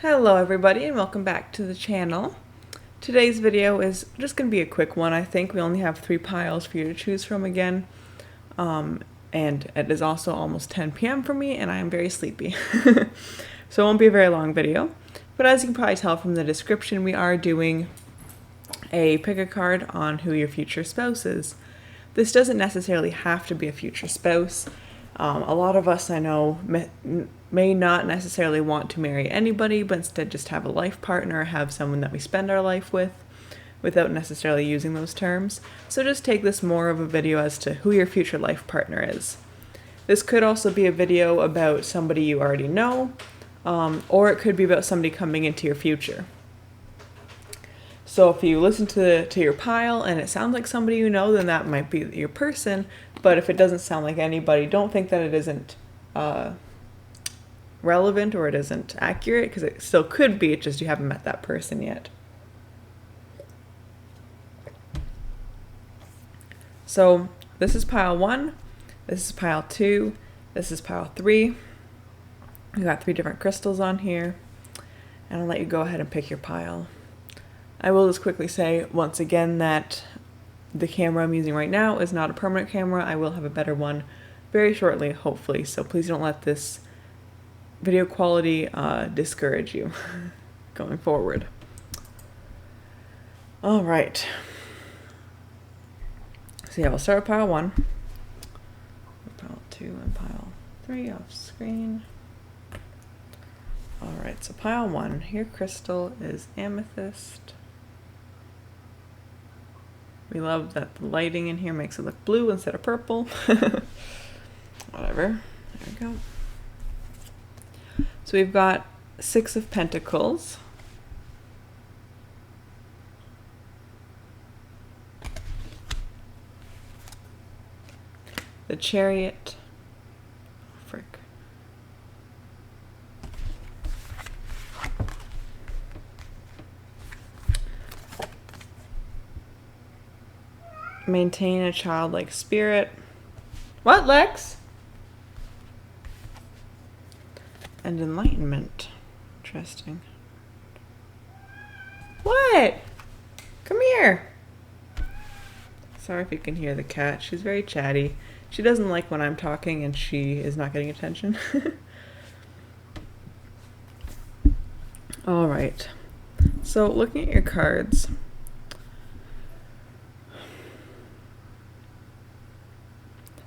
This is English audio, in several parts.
Hello everybody and welcome back to the channel. Today's video is just going to be a quick one. I think we only have 3 piles for you to choose from again. And it is also almost 10 p.m. for me and I am very sleepy. So it won't be a very long video. But as you can probably tell from the description, we are doing a pick a card on who your future spouse is. This doesn't necessarily have to be a future spouse. A lot of us I know may not necessarily want to marry anybody, but instead just have a life partner, have someone that we spend our life with, without necessarily using those terms. So just take this more of a video as to who your future life partner is. This could also be a video about somebody you already know, or it could be about somebody coming into your future. So if you listen to your pile and it sounds like somebody you know, then that might be your person. But if it doesn't sound like anybody, don't think that it isn't relevant or it isn't accurate, because it still could be, it's just you haven't met that person yet. So this is pile 1, this is pile 2, this is pile 3. We got 3 different crystals on here, and I'll let you go ahead and pick your pile. I will just quickly say once again that the camera I'm using right now is not a permanent camera. I will have a better one very shortly, hopefully, so please don't let this video quality discourage you going forward. All right. So yeah, we'll start with pile 1, pile 2, and pile 3 off screen. All right, so pile 1, your crystal is amethyst. We love that the lighting in here makes it look blue instead of purple. Whatever, there we go. So we've got 6 of Pentacles. The Chariot. Frick. Maintain a childlike spirit. What, Lex? And enlightenment. Interesting. What? Come here. Sorry if you can hear the cat. She's very chatty. She doesn't like when I'm talking and she is not getting attention. All right. So looking at your cards,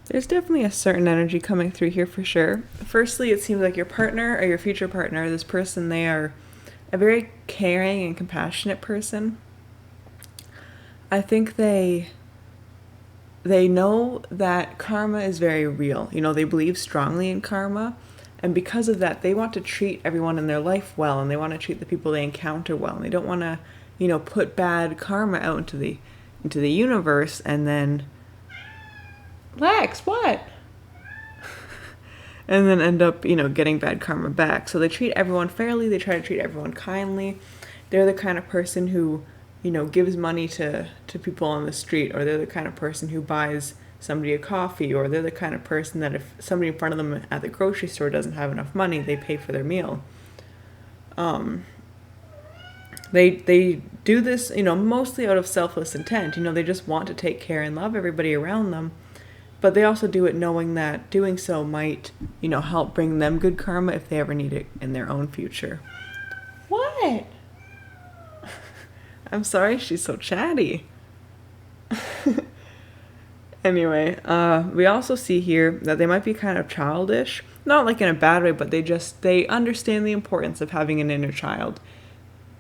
there's definitely a certain energy coming through here for sure. Firstly, it seems like your partner or your future partner, this person, they are a very caring and compassionate person. I think they know that karma is very real. You know, they believe strongly in karma. And because of that, they want to treat everyone in their life well, and they want to treat the people they encounter well. And they don't want to, you know, put bad karma out into the universe and then Lex, what? And then end up, you know, getting bad karma back. So they treat everyone fairly. They try to treat everyone kindly. They're the kind of person who, you know, gives money to people on the street, or they're the kind of person who buys somebody a coffee, or they're the kind of person that if somebody in front of them at the grocery store doesn't have enough money, they pay for their meal. They do this, you know, mostly out of selfless intent. You know, they just want to take care and love everybody around them. But they also do it knowing that doing so might, you know, help bring them good karma if they ever need it in their own future. What? I'm sorry, she's so chatty. Anyway, we also see here that they might be kind of childish. Not like in a bad way, but they understand the importance of having an inner child.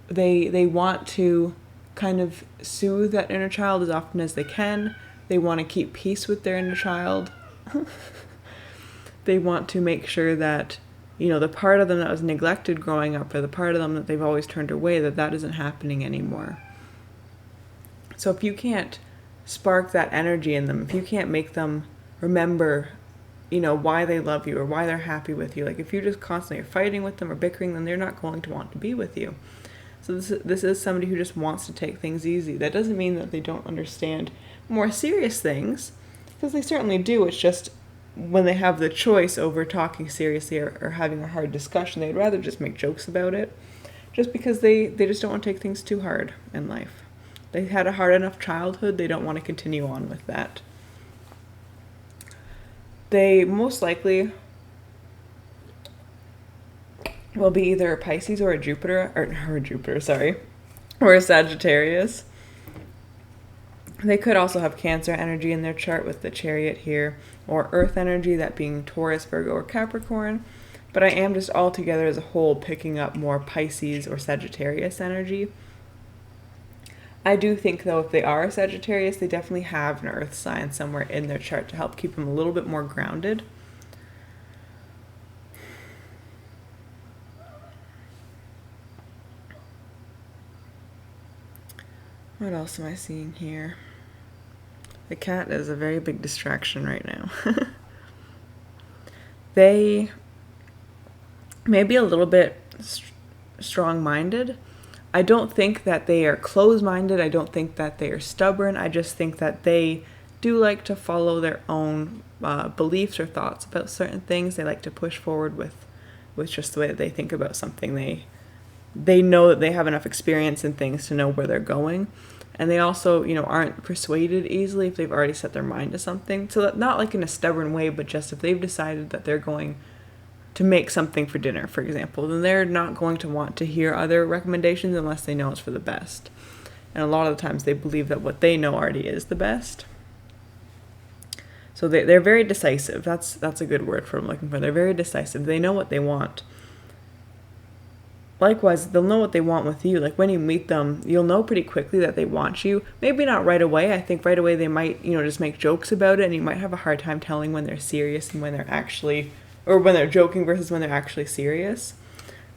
They want to kind of soothe that inner child as often as they can. They want to keep peace with their inner child. They want to make sure that, you know, the part of them that was neglected growing up, or the part of them that they've always turned away, that isn't happening anymore. So if you can't spark that energy in them, if you can't make them remember, you know, why they love you or why they're happy with you, like if you just constantly are fighting with them or bickering, then they're not going to want to be with you. So this is somebody who just wants to take things easy. That doesn't mean that they don't understand more serious things, because they certainly do. It's just when they have the choice over talking seriously or having a hard discussion, they'd rather just make jokes about it. just because they just don't want to take things too hard in life. They had a hard enough childhood, they don't want to continue on with that. They most likely will be either a Pisces or a Jupiter, or a Sagittarius. They could also have Cancer energy in their chart with the Chariot here, or Earth energy, that being Taurus, Virgo, or Capricorn. But I am just all together as a whole picking up more Pisces or Sagittarius energy. I do think, though, if they are a Sagittarius, they definitely have an Earth sign somewhere in their chart to help keep them a little bit more grounded. What else am I seeing here? The cat is a very big distraction right now. They may be a little bit strong-minded. I don't think that they are closed-minded. I don't think that they are stubborn. I just think that they do like to follow their own beliefs or thoughts about certain things. They like to push forward with just the way that they think about something. They know that they have enough experience in things to know where they're going. And they also, aren't persuaded easily if they've already set their mind to something. So that, not like in a stubborn way, but just if they've decided that they're going to make something for dinner, for example, then they're not going to want to hear other recommendations unless they know it's for the best. And a lot of the times they believe that what they know already is the best. So they're very decisive. That's a good word for what I'm looking for. They're very decisive. They know what they want. Likewise, they'll know what they want with you. Like when you meet them, you'll know pretty quickly that they want you. Maybe not right away. I think right away they might, just make jokes about it, and you might have a hard time telling when they're serious and when they're actually, or when they're joking versus when they're actually serious.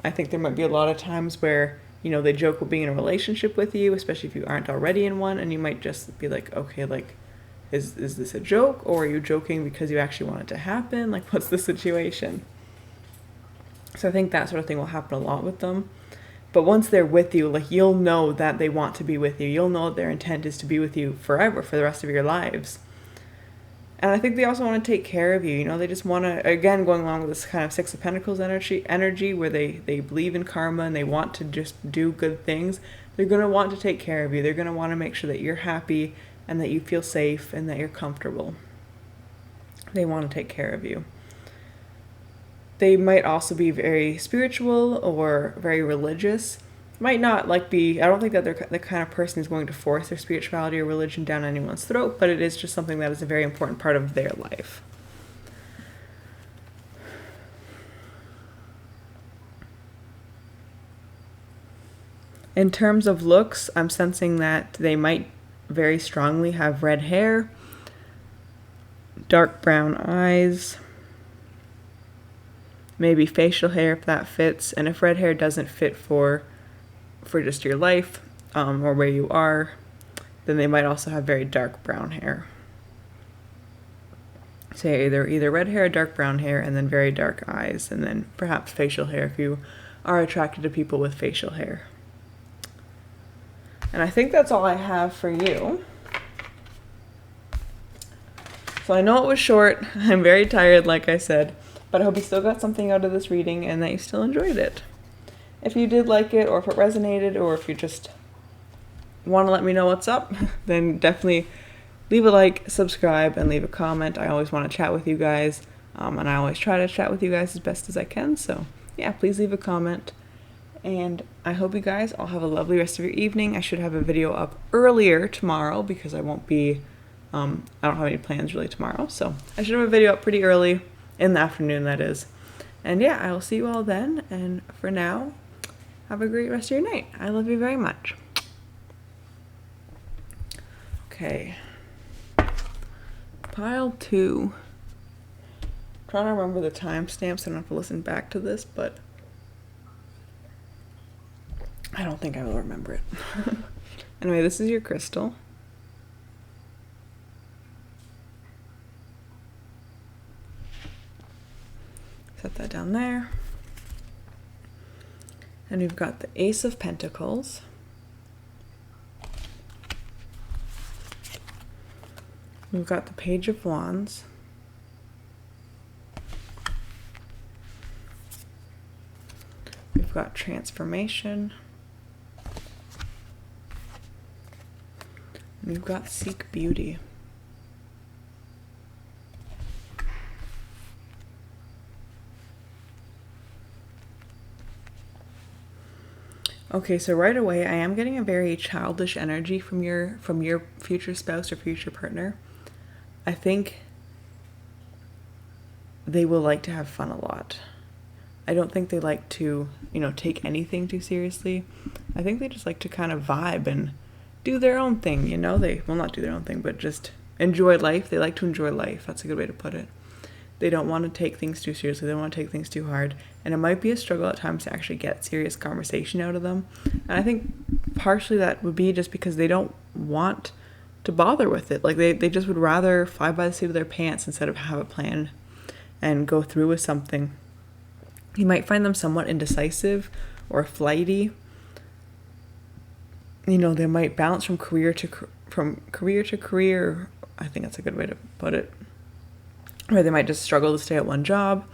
I think there might be a lot of times where, they joke with being in a relationship with you, especially if you aren't already in one, and you might just be like, okay, like, is this a joke, or are you joking because you actually want it to happen? Like, what's the situation? So I think that sort of thing will happen a lot with them. But once they're with you, like, you'll know that they want to be with you. You'll know that their intent is to be with you forever, for the rest of your lives. And I think they also want to take care of you. They just want to, again, going along with this kind of Six of Pentacles energy where they believe in karma and they want to just do good things. They're going to want to take care of you. They're going to want to make sure that you're happy and that you feel safe and that you're comfortable. They want to take care of you. They might also be very spiritual or very religious. Might not I don't think that they're the kind of person who's going to force their spirituality or religion down anyone's throat, but it is just something that is a very important part of their life. In terms of looks, I'm sensing that they might very strongly have red hair, dark brown eyes, maybe facial hair if that fits, and if red hair doesn't fit for just your life or where you are, then they might also have very dark brown hair. So either red hair or dark brown hair, and then very dark eyes, and then perhaps facial hair if you are attracted to people with facial hair. And I think that's all I have for you. So I know it was short. I'm very tired, like I said. But I hope you still got something out of this reading and that you still enjoyed it. If you did like it, or if it resonated, or if you just want to let me know what's up, then definitely leave a like, subscribe, and leave a comment. I always want to chat with you guys, and I always try to chat with you guys as best as I can. So yeah, please leave a comment. And I hope you guys all have a lovely rest of your evening. I should have a video up earlier tomorrow because I won't be, I don't have any plans really tomorrow. So I should have a video up pretty early. In the afternoon, that is. And yeah, I will see you all then. And for now, have a great rest of your night. I love you very much. Okay. Pile 2. I'm trying to remember the timestamps. I don't have to listen back to this, but I don't think I will remember it. Anyway, this is your crystal. Set that down there. And we've got the Ace of Pentacles. We've got the Page of Wands. We've We've got transformation. We've got seek beauty. Okay, so right away I am getting a very childish energy from your future spouse or future partner. I think they will like to have fun a lot. I don't think they like to, take anything too seriously. I think they just like to kind of vibe and do their own thing, They, well, not do their own thing, but just enjoy life. They like to enjoy life. That's a good way to put it. They don't want to take things too seriously. They don't want to take things too hard. And it might be a struggle at times to actually get serious conversation out of them. And I think partially that would be just because they don't want to bother with it. Like they just would rather fly by the seat of their pants instead of have a plan and go through with something. You might find them somewhat indecisive or flighty. They might bounce from career to career. I think that's a good way to put it. Or they might just struggle to stay at one job.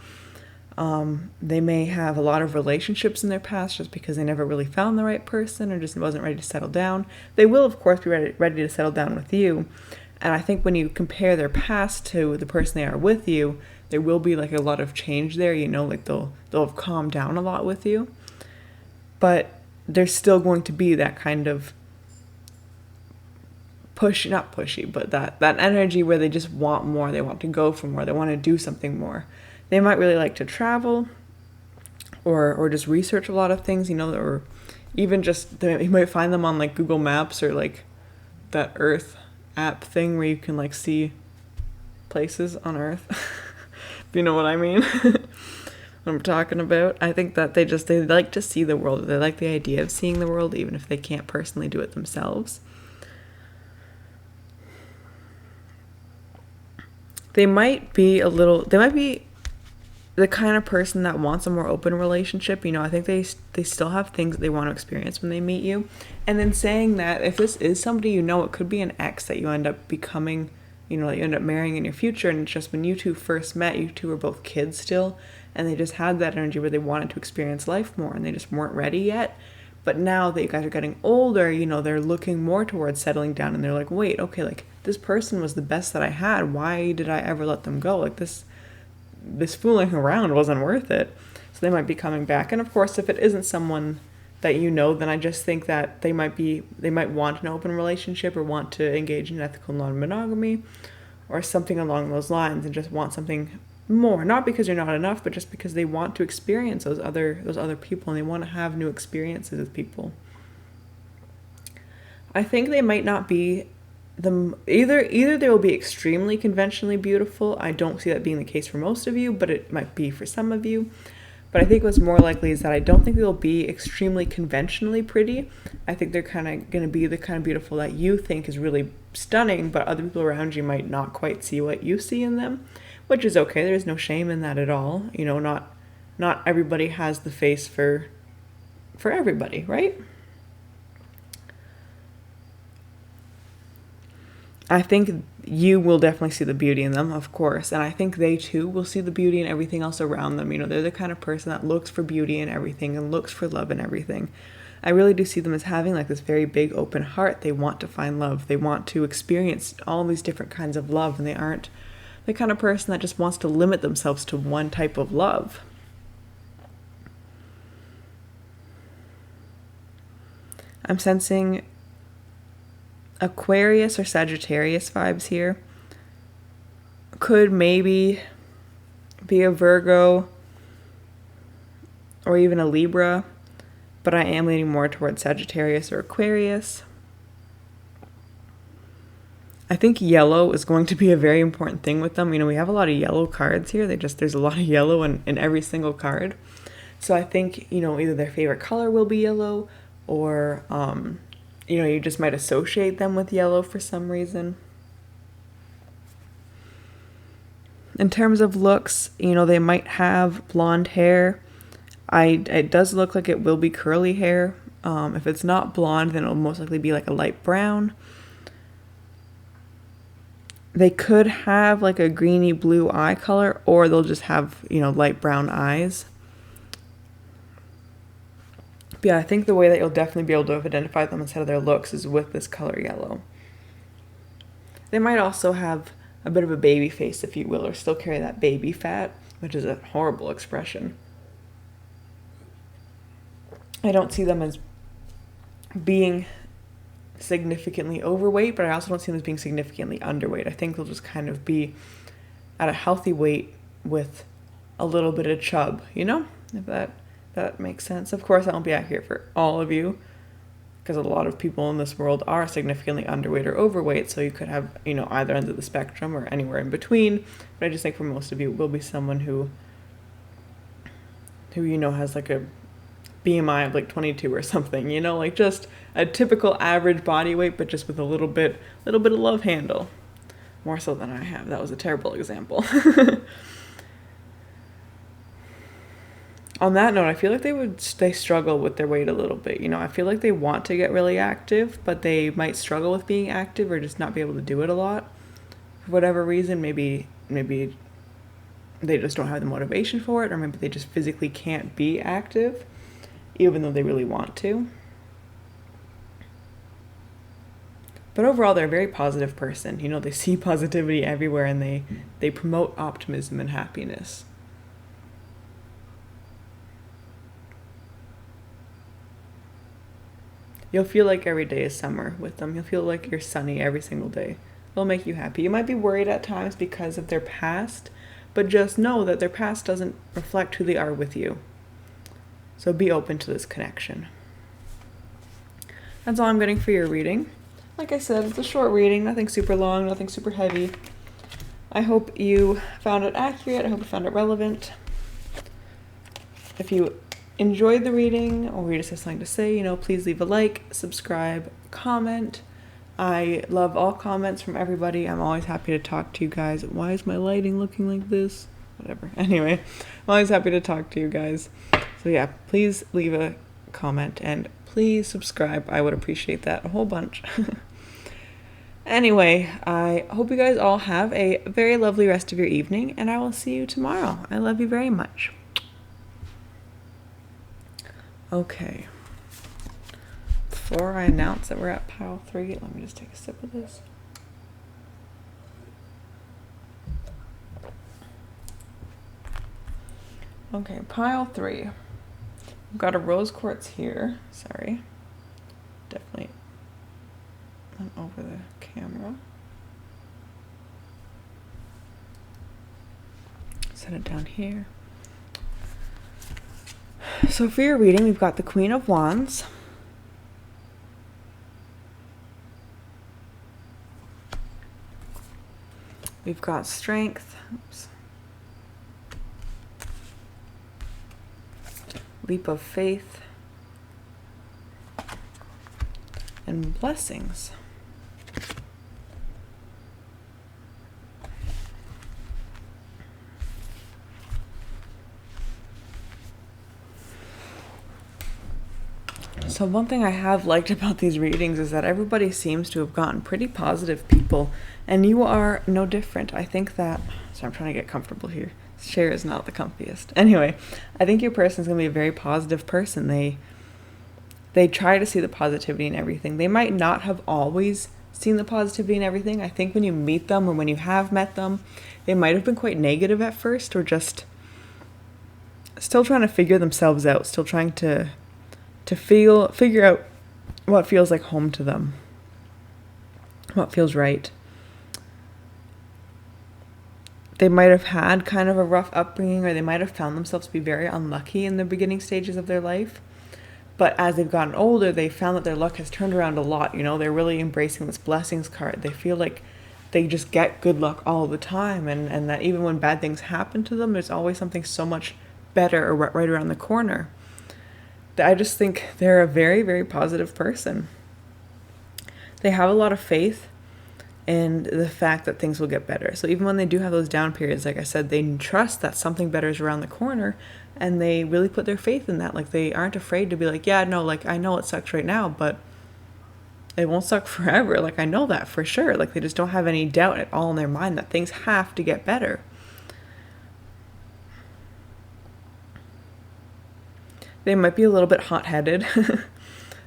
They may have a lot of relationships in their past just because they never really found the right person or just wasn't ready to settle down. They will, of course, be ready to settle down with you. And I think when you compare their past to the person they are with you, there will be like a lot of change there. Like they'll have calmed down a lot with you. But there's still going to be that kind of not pushy, but that energy where they just want more. They want to go for more. They want to do something more. They might really like to travel or just research a lot of things, or even just, you might find them on like Google Maps or like that Earth app thing where you can like see places on Earth. If you know what I mean. What I'm talking about. I think that they like to see the world. They like the idea of seeing the world even if they can't personally do it themselves. They might be the kind of person that wants a more open relationship. I think they still have things that they want to experience when they meet you. And then saying that if this is somebody it could be an ex that you end up becoming, that you end up marrying in your future. And it's just when you two first met, you two were both kids still. And they just had that energy where they wanted to experience life more and they just weren't ready yet. But now that you guys are getting older, they're looking more towards settling down and they're like, wait, okay, like this person was the best that I had. Why did I ever let them go? Like this fooling around wasn't worth it. So they might be coming back. And of course, if it isn't someone that then I just think that they might want an open relationship or want to engage in ethical non-monogamy or something along those lines and just want something more. Not because you're not enough, but just because they want to experience those other people and they want to have new experiences with people. I think they might not be either they will be extremely conventionally beautiful. I don't see that being the case for most of you, but it might be for some of you. But I think what's more likely is that I don't think they'll be extremely conventionally pretty. I think they're kind of going to be the kind of beautiful that you think is really stunning, but other people around you might not quite see what you see in them, which is okay. There's no shame in that at all. Not everybody has the face for everybody, right? I think you will definitely see the beauty in them, of course. And I think they too will see the beauty in everything else around them. They're the kind of person that looks for beauty in everything and looks for love in everything. I really do see them as having like this very big open heart. They want to find love. They want to experience all these different kinds of love. And they aren't the kind of person that just wants to limit themselves to one type of love. I'm sensing Aquarius or Sagittarius vibes here. Could maybe be a Virgo or even a Libra, but I am leaning more towards Sagittarius or Aquarius. I think yellow is going to be a very important thing with them. We have a lot of yellow cards here. There's a lot of yellow in every single card. So I think, either their favorite color will be yellow or, you just might associate them with yellow for some reason. In terms of looks, they might have blonde hair. It does look like it will be curly hair. If it's not blonde, then it'll most likely be like a light brown. They could have like a greeny blue eye color, or they'll just have, light brown eyes. But yeah, I think the way that you'll definitely be able to identify them instead of their looks is with this color yellow. They might also have a bit of a baby face, if you will, or still carry that baby fat, which is a horrible expression. I don't see them as being significantly overweight, but I also don't see them as being significantly underweight. I think they'll just kind of be at a healthy weight with a little bit of chub, you know, if that makes sense. Of course, that won't be accurate for all of you, because a lot of people in this world are significantly underweight or overweight, so you could have, you know, either end of the spectrum or anywhere in between. But I just think for most of you, it will be someone who you know has like a BMI of like 22 or something, you know, like just a typical average body weight, but just with a little bit of love handle. More so than I have. That was a terrible example. On that note, I feel like they struggle with their weight a little bit. You know, I feel like they want to get really active, but they might struggle with being active or just not be able to do it a lot. For whatever reason, maybe they just don't have the motivation for it, or maybe they just physically can't be active, even though they really want to. But overall, they're a very positive person. You know, they see positivity everywhere, and they promote optimism and happiness. You'll feel like every day is summer with them. You'll feel like you're sunny every single day. They'll make you happy. You might be worried at times because of their past, but just know that their past doesn't reflect who they are with you. So be open to this connection. That's all I'm getting for your reading. Like I said, it's a short reading, nothing super long, nothing super heavy. I hope you found it accurate. I hope you found it relevant. If you enjoyed the reading or you just have something to say, you know, please leave a like, subscribe, comment. I love all comments from everybody. I'm always happy to talk to you guys. Why is my lighting looking like this? Whatever. Anyway, I'm always happy to talk to you guys. So yeah, please leave a comment and please subscribe. I would appreciate that a whole bunch. Anyway, I hope you guys all have a very lovely rest of your evening, and I will see you tomorrow. I love you very much. Okay. Before I announce that we're at pile 3, let me just take a sip of this. Okay, pile 3. I've got a rose quartz here. Sorry. Definitely went over the camera. Set it down here. So for your reading, we've got the Queen of Wands. We've got Strength. Oops. Leap of Faith. And Blessings. So one thing I have liked about these readings is that everybody seems to have gotten pretty positive people, and you are no different. I think that, so I'm trying to get comfortable here. This chair is not the comfiest. Anyway, I think your person's going to be a very positive person. They try to see the positivity in everything. They might not have always seen the positivity in everything. I think when you meet them or when you have met them, they might have been quite negative at first, or just still trying to figure themselves out, still trying to figure out what feels like home to them, what feels right. They might have had kind of a rough upbringing, or they might have found themselves to be very unlucky in the beginning stages of their life. But as they've gotten older, they found that their luck has turned around a lot. You know, they're really embracing this blessings card. They feel like they just get good luck all the time, and that even when bad things happen to them, there's always something so much better or right around the corner. I just think they're a very, very positive person. They have a lot of faith in the fact that things will get better. So even when they do have those down periods, like I said, they trust that something better is around the corner, and they really put their faith in that. Like, they aren't afraid to be like, yeah, no, like, I know it sucks right now, but it won't suck forever. Like, I know that for sure. Like, they just don't have any doubt at all in their mind that things have to get better. They might be a little bit hot-headed.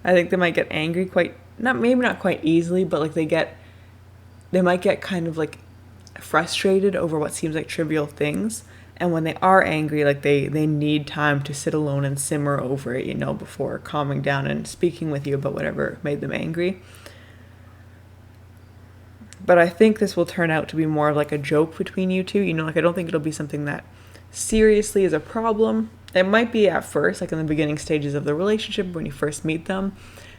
I think they might get angry maybe not quite easily, but like they might get kind of like frustrated over what seems like trivial things. And when they are angry, like they need time to sit alone and simmer over it, before calming down and speaking with you about whatever made them angry. But I think this will turn out to be more of like a joke between you two. Like I don't think it'll be something that seriously is a problem. It might be at first, like in the beginning stages of the relationship when you first meet them.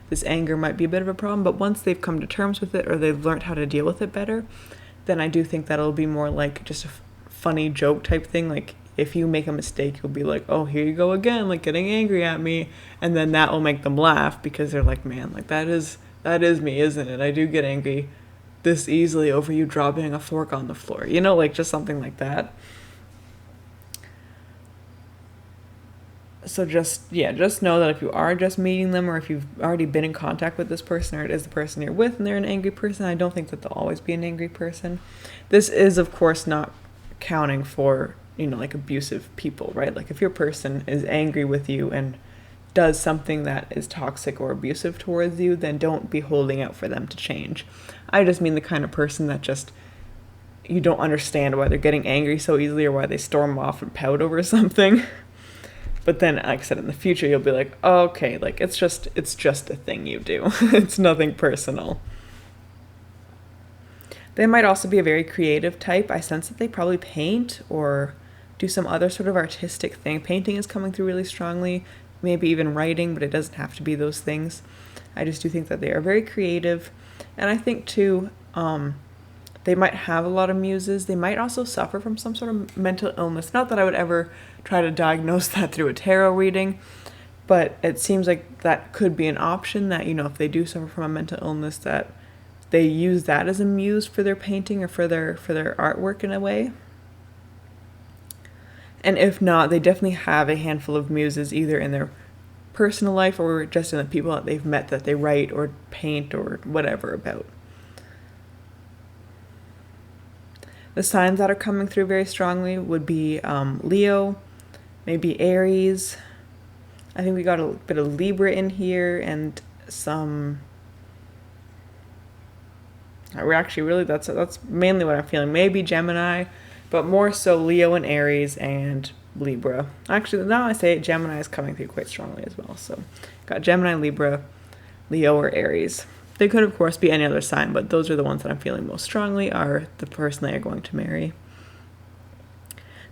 This anger might be a bit of a problem, but once they've come to terms with it or they've learned how to deal with it better, then I do think that'll be more like just a funny joke type thing. Like if you make a mistake, you'll be like, oh, here you go again, like getting angry at me. And then that will make them laugh because they're like, man, like that is me, isn't it? I do get angry this easily over you dropping a fork on the floor, like just something like that. So just know that if you are just meeting them or if you've already been in contact with this person or it is the person you're with and they're an angry person, I don't think that they'll always be an angry person. This is, of course, not counting for, like abusive people, right? Like if your person is angry with you and does something that is toxic or abusive towards you, then don't be holding out for them to change. I just mean the kind of person that just, you don't understand why they're getting angry so easily or why they storm off and pout over something. But then, like I said, in the future, you'll be like, oh, okay, like it's just a thing you do. It's nothing personal. They might also be a very creative type. I sense that they probably paint or do some other sort of artistic thing. Painting is coming through really strongly, maybe even writing, but it doesn't have to be those things. I just do think that they are very creative. And I think, too, they might have a lot of muses. They might also suffer from some sort of mental illness. Not that I would ever try to diagnose that through a tarot reading, but it seems like that could be an option that, if they do suffer from a mental illness, that they use that as a muse for their painting or for their artwork in a way. And if not, they definitely have a handful of muses either in their personal life or just in the people that they've met that they write or paint or whatever about. The signs that are coming through very strongly would be Leo, maybe Aries. I think we got a bit of Libra in here and some... We're actually really, that's mainly what I'm feeling. Maybe Gemini, but more so Leo and Aries and Libra. Actually, now I say it, Gemini is coming through quite strongly as well. So got Gemini, Libra, Leo, or Aries. They could, of course, be any other sign, but those are the ones that I'm feeling most strongly are the person they are going to marry.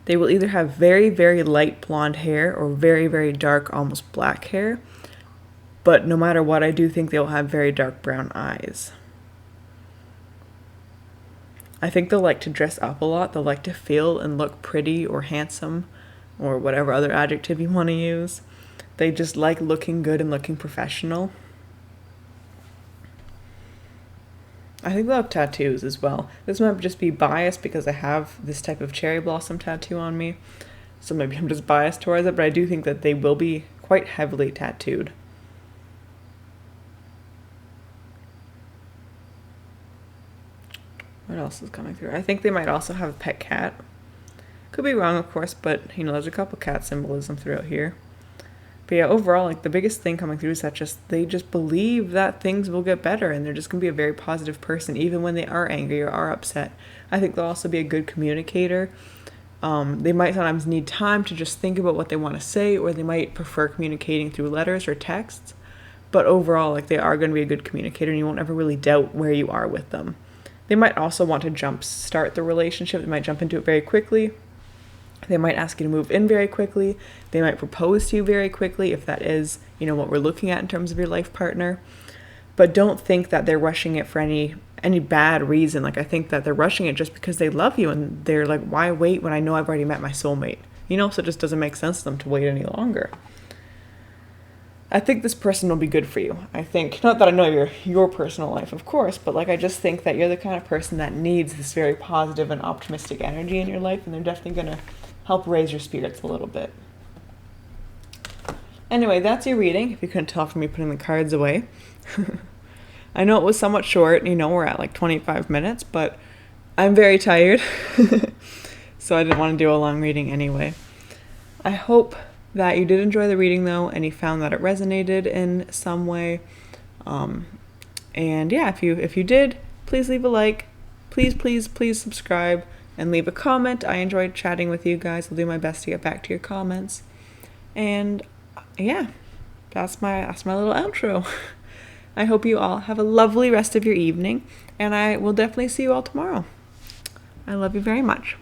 They will either have very, very light blonde hair or very, very dark, almost black hair. But no matter what, I do think they will have very dark brown eyes. I think they'll like to dress up a lot. They'll like to feel and look pretty or handsome or whatever other adjective you want to use. They just like looking good and looking professional. I think they'll have tattoos as well. This might just be biased because I have this type of cherry blossom tattoo on me. So maybe I'm just biased towards it, but I do think that they will be quite heavily tattooed. What else is coming through? I think they might also have a pet cat. Could be wrong, of course, but there's a couple cat symbolism throughout here. But yeah, overall, like the biggest thing coming through is that they just believe that things will get better and they're just going to be a very positive person, even when they are angry or are upset. I think they'll also be a good communicator. They might sometimes need time to just think about what they want to say, or they might prefer communicating through letters or texts. But overall, like they are going to be a good communicator and you won't ever really doubt where you are with them. They might also want to jumpstart the relationship. They might jump into it very quickly. They might ask you to move in very quickly. They might propose to you very quickly if that is, what we're looking at in terms of your life partner. But don't think that they're rushing it for any bad reason. Like I think that they're rushing it just because they love you and they're like, why wait when I know I've already met my soulmate? So it just doesn't make sense to them to wait any longer. I think this person will be good for you. I think, not that I know your personal life, of course, but like I just think that you're the kind of person that needs this very positive and optimistic energy in your life, and they're definitely going to help raise your spirits a little bit. Anyway, that's your reading, if you couldn't tell from me putting the cards away. I know it was somewhat short, we're at like 25 minutes, but I'm very tired, so I didn't want to do a long reading anyway. I hope that you did enjoy the reading though, and you found that it resonated in some way. And yeah, if you did, please leave a like. Please subscribe and leave a comment. I enjoyed chatting with you guys. I'll do my best to get back to your comments. And yeah, that's my little outro. I hope you all have a lovely rest of your evening, and I will definitely see you all tomorrow. I love you very much.